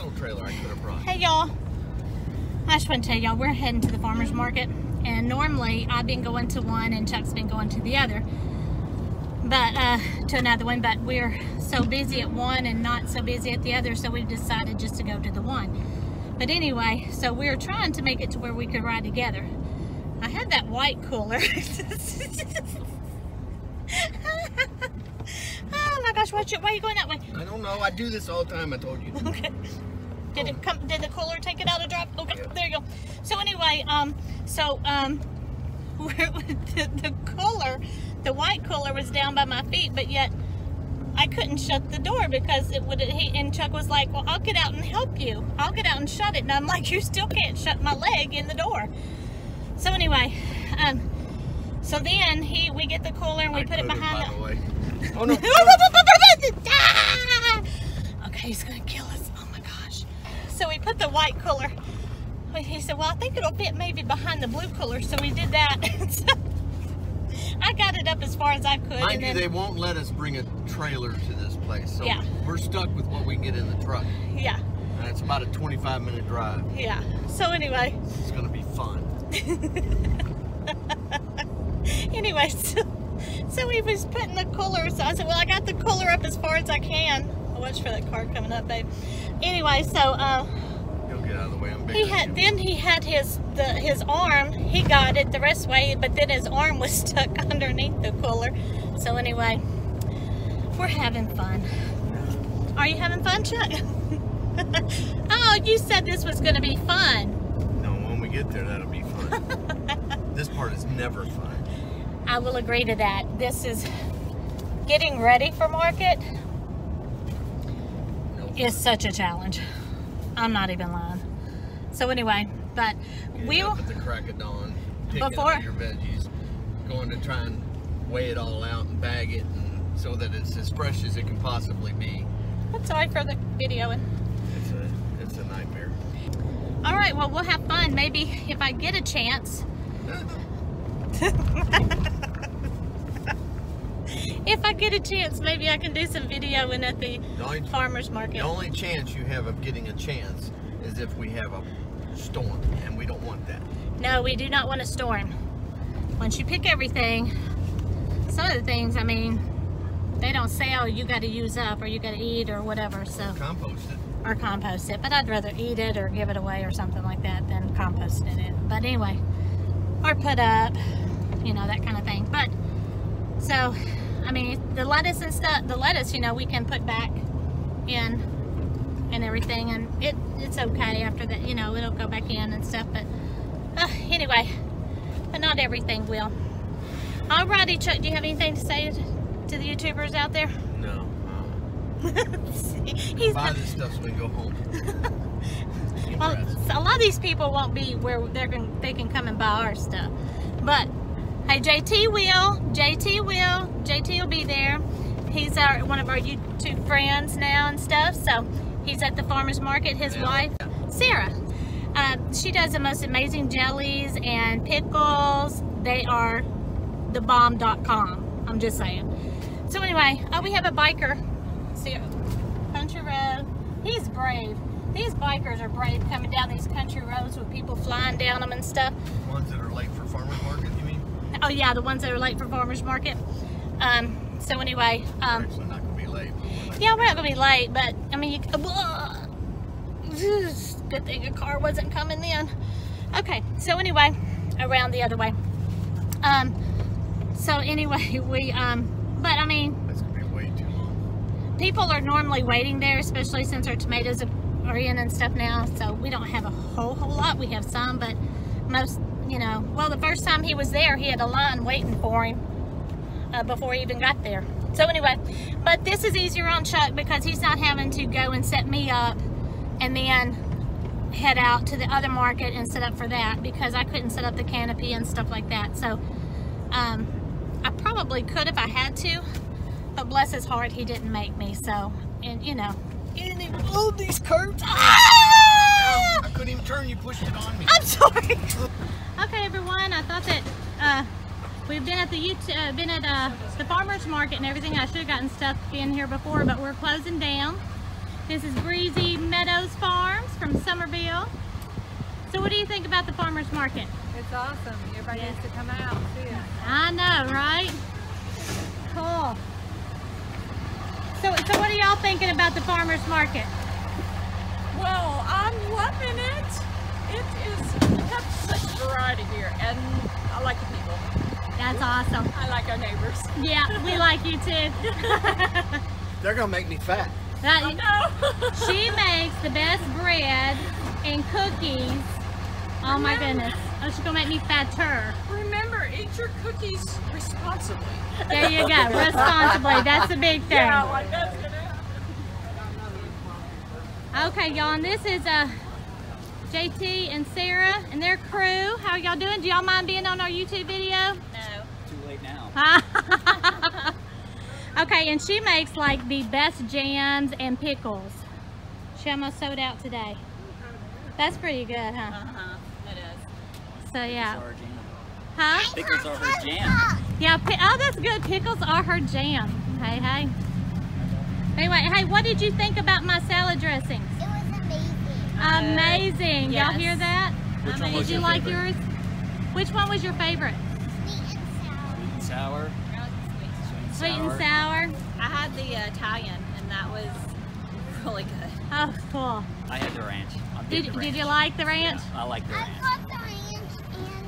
rental trailer I could have brought. Hey y'all, I just want to tell y'all we're heading to the farmer's market, and normally I've been going to one and Chuck's been going to the other, but to another one, but we're so busy at one and not so busy at the other, so we decided just to go to the one. But anyway, so we're trying to make it to where we could ride together. I had that white cooler. Oh my gosh, watch it. Why are you going that way? I don't know. I do this all the time. I told you. Okay. Did it come? Did the cooler take it out of drop? Okay, yeah. There you go. So anyway, the cooler, the white cooler was down by my feet, but yet I couldn't shut the door because it would. And Chuck was like, "Well, I'll get out and help you. I'll get out and shut it." And I'm like, "You still can't shut my leg in the door." So anyway, so then we get the cooler and we put it behind the way. Oh no! Okay, he's gonna kill us. Oh my gosh! So we put the white cooler. He said, "Well, I think it'll fit maybe behind the blue cooler." So we did that. So I got it up as far as I could. Mind you, they won't let us bring a trailer to this place, so yeah, we're stuck with what we can get in the truck. Yeah. And it's about a 25-minute drive. Yeah. So anyway, it's gonna be fun. Anyway, so he was putting the cooler, so I said, "Well, I got the cooler up as far as I can." I'll watch for that car coming up, babe. Anyway, so you'll get out of the way. I'm big. He had his arm. He got it the rest way, but then his arm was stuck underneath the cooler. So anyway, we're having fun. Are you having fun, Chuck? Oh, you said this was going to be fun. No, when we get there, that'll be fun. This part is never fun. I will agree to that. This is getting ready for market is such a challenge. I'm not even lying. So anyway, but we'll up at the crack of dawn, picking up your veggies, going to try and weigh it all out and bag it, and so that it's as fresh as it can possibly be. I'm sorry for the videoing. It's a nightmare. All right, well, we'll have fun. Maybe if I get a chance. If I get a chance, maybe I can do some videoing at the farmer's market. The only chance you have of getting a chance is if we have a storm, and we don't want that. No, we do not want a storm. Once you pick everything, some of the things, I mean, they don't say, "Oh, you got to use up," or "You got to eat," or whatever. So or compost it. Or compost it. But I'd rather eat it or give it away or something like that than composting it. But anyway, or put up, you know, that kind of thing. But so, I mean, the lettuce and stuff, you know, we can put back in and everything, and it's okay after that, you know, it'll go back in and stuff. But anyway, but not everything will. Alrighty, Chuck, do you have anything to say to the YouTubers out there? No. Buy this stuff so we can go home. Well, so a lot of these people won't be where they can come and buy our stuff. But hey, JT will be there. He's one of our YouTube friends now and stuff. So he's at the farmer's market. His wife, Sarah, she does the most amazing jellies and pickles. They are thebomb.com. I'm just saying. So anyway, we have a biker. See, country road. He's brave. These bikers are brave coming down these country roads with people flying down them and stuff. The ones that are late for farmer's market, you mean? Oh yeah, the ones that are late for farmer's market. So anyway, we're actually not gonna be late. Yeah, we're not gonna be late, but I mean, good thing a car wasn't coming then. Okay, so anyway, around the other way. So anyway, but I mean, that's gonna be way too long. People are normally waiting there, especially since our tomatoes are in and stuff now. So we don't have a whole lot. We have some, but most, you know, well, the first time he was there, he had a line waiting for him before he even got there. So anyway, but this is easier on Chuck because he's not having to go and set me up and then head out to the other market and set up for that, because I couldn't set up the canopy and stuff like that. So I probably could if I had to, but bless his heart, he didn't make me. So, and you know, all these curves. I couldn't even turn, you pushed it on me. I'm sorry. Okay, everyone, I thought that we've been at the the farmer's market and everything. I should have gotten stuff in here before, but we're closing down. This is Breezy Meadows Farms from Somerville. So what do you think about the farmer's market? It's awesome. Everybody needs to come out and see it. I know, right? Cool. So what are y'all thinking about the farmer's market? Well, I'm loving it. It is, we have such variety here, and I like the people. That's awesome. I like our neighbors. Yeah, we like you too. They're gonna make me fat. She makes the best bread and cookies. Oh my goodness. Oh, she's gonna make me fatter. Remember, eat your cookies responsibly. There you go, responsibly. That's a big thing. Yeah, like that's gonna happen. Okay, y'all, and this is JT and Sarah and their crew. How are y'all doing? Do y'all mind being on our YouTube video? No. Too late now. Okay, and she makes like the best jams and pickles. She almost sold out today. That's pretty good, huh? Uh-huh, it is. So yeah. Pickles are her jam. Huh? Pickles are her jam. Yeah, oh, that's good. Pickles are her jam. Hey, hey. Anyway, hey, what did you think about my salad dressings? It was amazing. Amazing. yes. Y'all hear that? Which one was Did you your like favorite? yours? Which one was your favorite? Sweet and sour. Sweet and sour. Sweet and sour. I had the Italian, and that was really good. Oh, cool. I had the ranch. I'm Did big the you ranch. like the ranch? Yeah, I like the I ranch. got the ranch and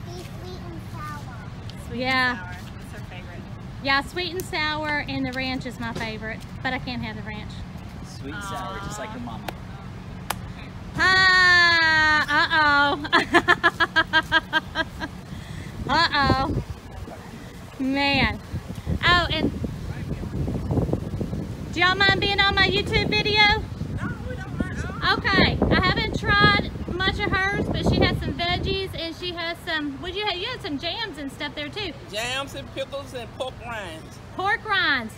the sweet and sour. Sweet Yeah. and sour. That's her favorite. Yeah, sweet and sour and the ranch is my favorite, but I can't have the ranch. Sweet and sour, just like your mama. Uh-oh. Man. Oh, and do y'all mind being on my YouTube video? No, we don't mind. Okay, I haven't tried much of hers, but she has some veggies and she has some, what'd you have? You had some jams and stuff there too. Jams and pickles and pork rinds. Pork rinds.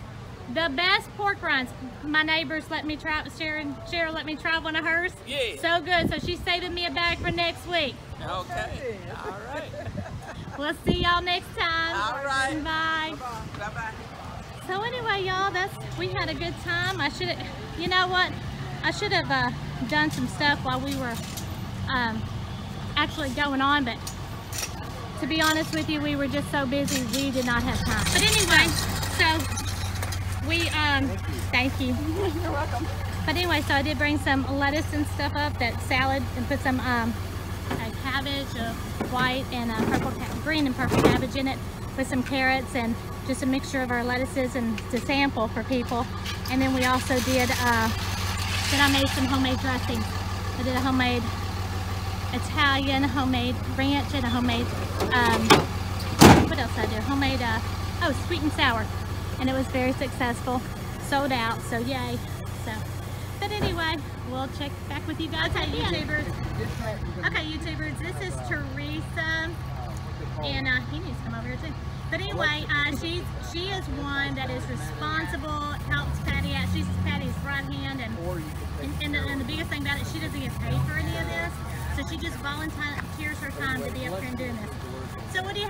The best pork rinds. My neighbors let me try, Cheryl let me try one of hers. Yeah. So good. So she's saving me a bag for next week. Okay. All right. We'll see y'all next time. All right. Bye. Bye-bye. So anyway, y'all, we had a good time. I should have, you know what? I should have done some stuff while we were actually going on, but to be honest with you, we were just so busy, we did not have time. But anyway, so we, thank you. You're welcome. But anyway, so I did bring some lettuce and stuff up, that salad, and put some cabbage, white and green and purple cabbage in it, with some carrots and just a mixture of our lettuces and to sample for people. And then we also did, then I made some homemade dressings. I did a homemade Italian, homemade ranch, and a homemade, what else did I do? Homemade, sweet and sour. And it was very successful, sold out, so yay. So, but anyway, we'll check back with you guys. Okay, YouTubers. Okay, YouTubers, this is Teresa, and he needs to come over here too. But anyway, she is one that is responsible, helps Patty out. She's Patty's right hand, and the biggest thing about it, she doesn't get paid for any of this, so she just volunteers her time to be up here and doing this. So what do you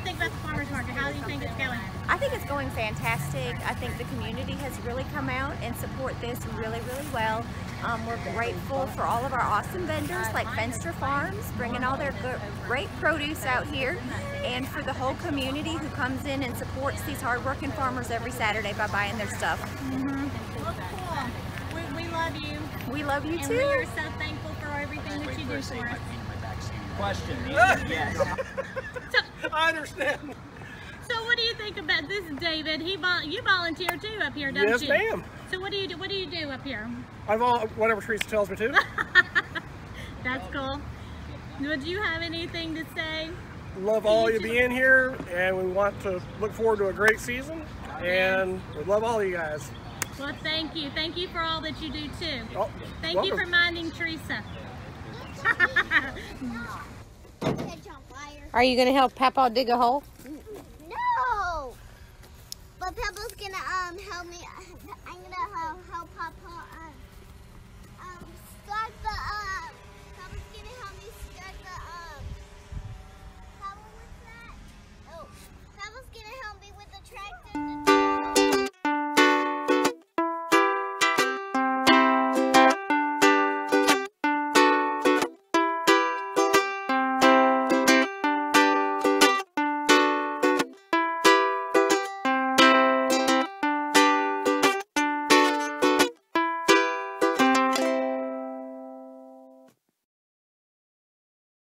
think about the farmers market? How do you think it's going? I think it's going fantastic. I think the community has really come out and support this really, really well. We're grateful for all of our awesome vendors like Fenster Farms, bringing all their great produce out here, and for the whole community who comes in and supports these hardworking farmers every Saturday by buying their stuff. Well, cool. We love you. We love you and too. we are so thankful for everything that you do for us. Question. Yes. I understand. So what do you think about this, David? You volunteer too up here, don't you? Yes, ma'am. So what do you do? What do you do up here? Whatever Teresa tells me to. That's cool. Would you have anything to say? Love all you being here, and we want to look forward to a great season, and we love all you guys. Well, thank you. Thank you for all that you do too. Oh, thank welcome. you for minding Teresa. Are you going to help Papa dig a hole? No! But Pebbles gonna help me. I'm gonna help Papa start